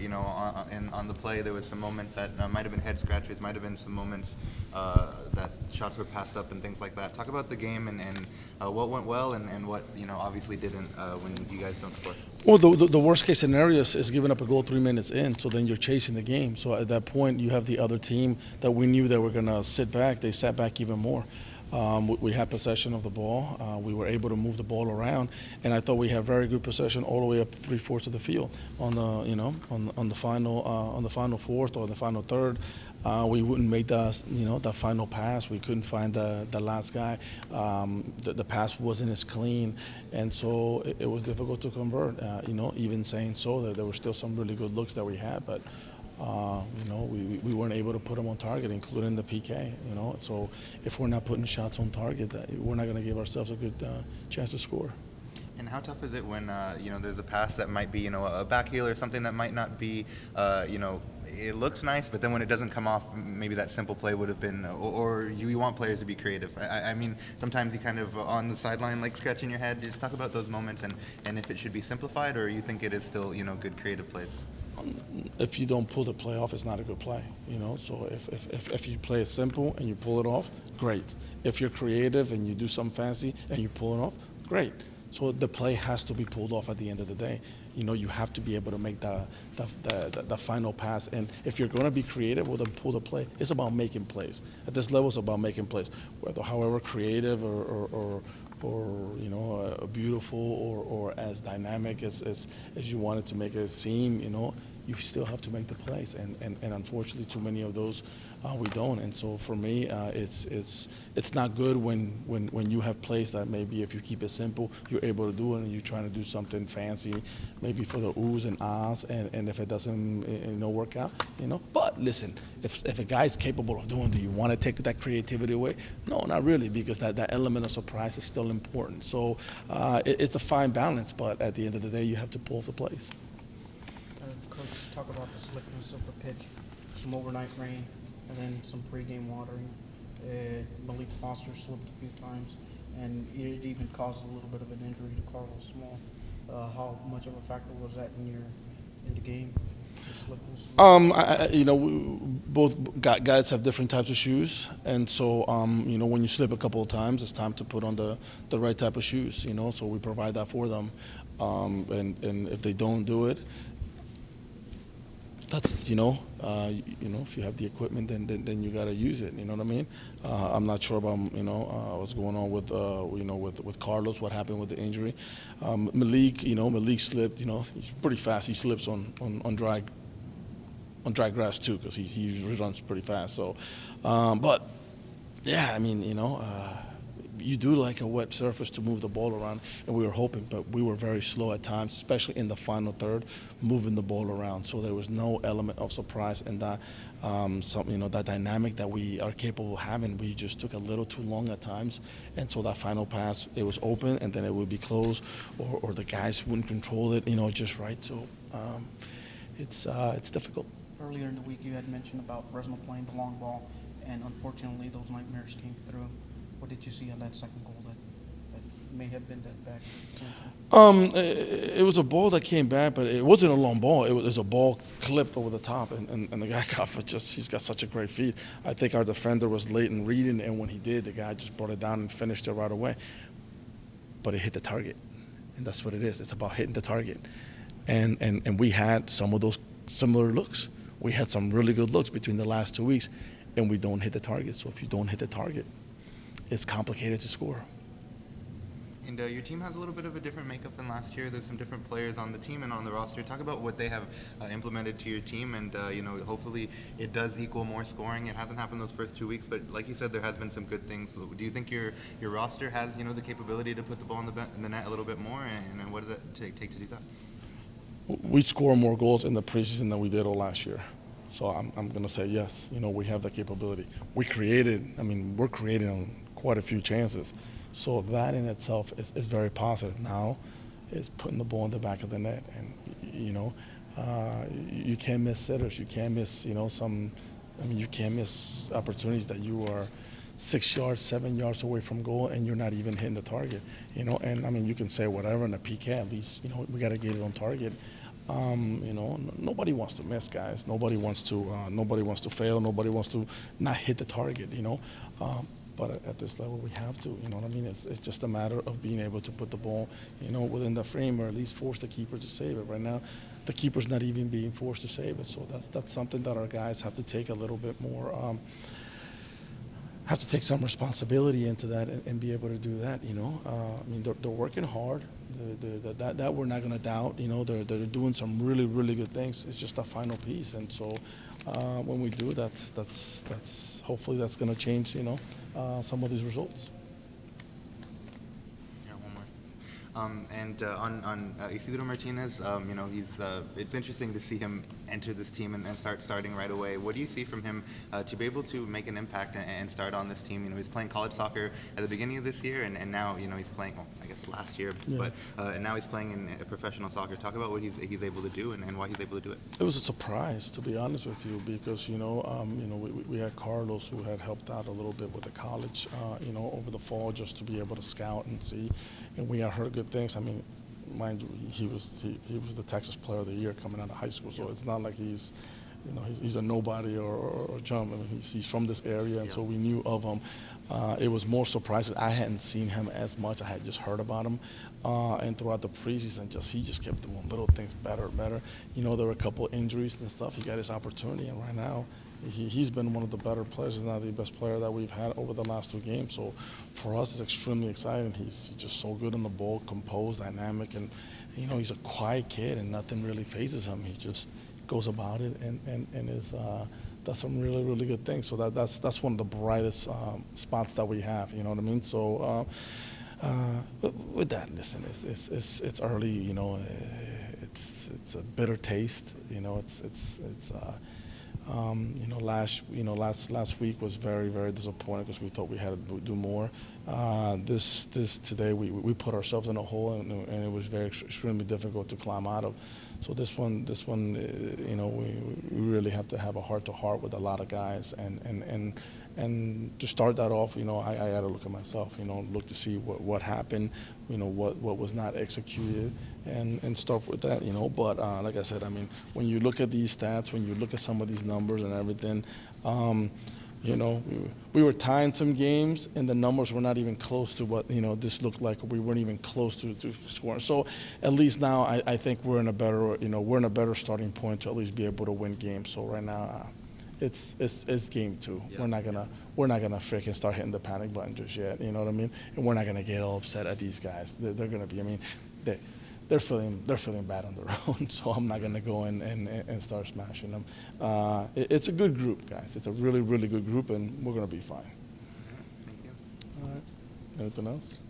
On the play, there was some moments that might have been head scratchers, might have been some moments that shots were passed up and things like that. Talk about the game and what went well and what obviously didn't when you guys don't score. Well, the worst case scenario is giving up a goal 3 minutes in, so then you're chasing the game. So at that point, you have the other team that we knew that were going to sit back. They sat back even more. We had possession of the ball. We were able to move the ball around, and I thought we had very good possession all the way up to 3/4 of the field. On the final fourth or the final third, we wouldn't make the final pass. We couldn't find the last guy. The pass wasn't as clean, and so it was difficult to convert. Even saying so, that there were still some really good looks that we had, but. We weren't able to put them on target, including the PK. So if we're not putting shots on target, we're not going to give ourselves a good chance to score. And how tough is it when there's a pass that might be a back heel or something that might not be it looks nice, but then when it doesn't come off, maybe that simple play would have been, or you want players to be creative. I mean, sometimes you kind of on the sideline like scratching your head. Just talk about those moments and if it should be simplified or you think it is still good creative plays. If you don't pull the play off, it's not a good play. So if you play it simple and you pull it off, great. If you're creative and you do something fancy and you pull it off, great. So the play has to be pulled off at the end of the day. You have to be able to make the final pass. And if you're going to be creative, well, then pull the play. It's about making plays. At this level, it's about making plays. Whether however creative or beautiful or as dynamic as you wanted to make it seem, you still have to make the plays, and unfortunately, too many of those we don't. And so for me, it's not good when you have plays that maybe if you keep it simple, you're able to do it, and you're trying to do something fancy, maybe for the oohs and ahs, and if it doesn't work out, But listen, if a guy's capable of doing, do you want to take that creativity away? No, not really, because that element of surprise is still important. So it's a fine balance, but at the end of the day, you have to pull the plays. Coach, talk about the slickness of the pitch, some overnight rain, and then some pregame watering. Malik Foster slipped a few times, and it even caused a little bit of an injury to Carlos Small. How much of a factor was that in the game? Both guys have different types of shoes, and so when you slip a couple of times, it's time to put on the right type of shoes. So we provide that for them, and if they don't do it, that's if you have the equipment, then you got to use it. You know what I mean? I'm not sure about what's going on with Carlos. What happened with the injury? Malik slipped. He's pretty fast. He slips on dry grass too, because he runs pretty fast. So, but yeah, I mean you do like a wet surface to move the ball around, and we were hoping, but we were very slow at times, especially in the final third, moving the ball around. So there was no element of surprise in that, that dynamic that we are capable of having. We just took a little too long at times, and so that final pass, it was open, and then it would be closed, or the guys wouldn't control it, just right. So it's difficult. Earlier in the week, you had mentioned about Fresno playing the long ball, and unfortunately, those nightmares came through. What did you see on that second goal that may have been that back? It was a ball that came back, but it wasn't a long ball. It was a ball clipped over the top, and the guy he's got such a great feet. I think our defender was late in reading, and when he did, the guy just brought it down and finished it right away. But it hit the target, and that's what it is. It's about hitting the target. And we had some of those similar looks. We had some really good looks between the last 2 weeks, and we don't hit the target. So if you don't hit the target, it's complicated to score. And your team has a little bit of a different makeup than last year. There's some different players on the team and on the roster. Talk about what they have implemented to your team, and hopefully it does equal more scoring. It hasn't happened those first 2 weeks, but like you said, there has been some good things. So do you think your roster has the capability to put the ball in the net a little bit more, and what does it take to do that? We score more goals in the preseason than we did all last year. So I'm going to say yes. We have that capability. We're creating on quite a few chances. So that in itself is very positive. Now is putting the ball in the back of the net. And, you can't miss sitters. You can't miss, you can't miss opportunities that you are 6 yards, 7 yards away from goal, and you're not even hitting the target. And, you can say whatever in a PK, at least, we got to get it on target. Nobody wants to miss, guys. Nobody wants to fail. Nobody wants to not hit the target. But at this level, we have to. You know what I mean? It's just a matter of being able to put the ball, within the frame, or at least force the keeper to save it. Right now, the keeper's not even being forced to save it. So that's something that our guys have to take a little bit more. Have to take some responsibility into that and be able to do that. They're working hard. That we're not going to doubt. They're doing some really, really good things. It's just a final piece, and so when we do, that's hopefully that's going to change. Some of these results. Yeah, one more. On Isidro Martinez, it's interesting to see him enter this team and starting right away. What do you see from him to be able to make an impact and start on this team? He's playing college soccer at the beginning of this year, and now he's playing. Well, I guess last year, yeah. But now he's playing in professional soccer. Talk about what he's able to do and why he's able to do it. It was a surprise, to be honest with you, because we had Carlos, who had helped out a little bit with the college, over the fall, just to be able to scout and see, and we had heard good things. I mean, mind you, he was the Texas Player of the Year coming out of high school, so it's not like he's a nobody or jump. I mean, he's from this area, and so we knew of him. It was more surprising. I hadn't seen him as much. I had just heard about him, and throughout the preseason, he just kept doing little things better and better. There were a couple injuries and stuff. He got his opportunity, and right now, he's been one of the better players, if not the best player that we've had over the last 2 games. So for us, it's extremely exciting. He's just so good on the ball, composed, dynamic, and he's a quiet kid, and nothing really phases him. He just goes about it and is does some really, really good things. So that's one of the brightest spots that we have. You know what I mean? So with that, listen, it's early. It's a bitter taste. Last week was very, very disappointing because we thought we had to do more. This today we put ourselves in a hole, and it was very extremely difficult to climb out of. So this one, we really have to have a heart-to-heart with a lot of guys, and to start that off, I got to look at myself, look to see what happened, what was not executed, and start with that, But like I said, I mean, when you look at these stats, when you look at some of these numbers and everything, we were tying some games, and the numbers were not even close to what this looked like. We weren't even close to scoring. So at least now, I think we're in a better starting point to at least be able to win games. So right now, it's game 2. Yeah. We're not gonna freaking start hitting the panic button just yet. You know what I mean? And we're not gonna get all upset at these guys. They're gonna be. I mean, they're feeling bad on their own, so I'm not going to go in and start smashing them. It's a good group, guys. It's a really, really good group, and we're going to be fine. Thank you. All right. Anything else?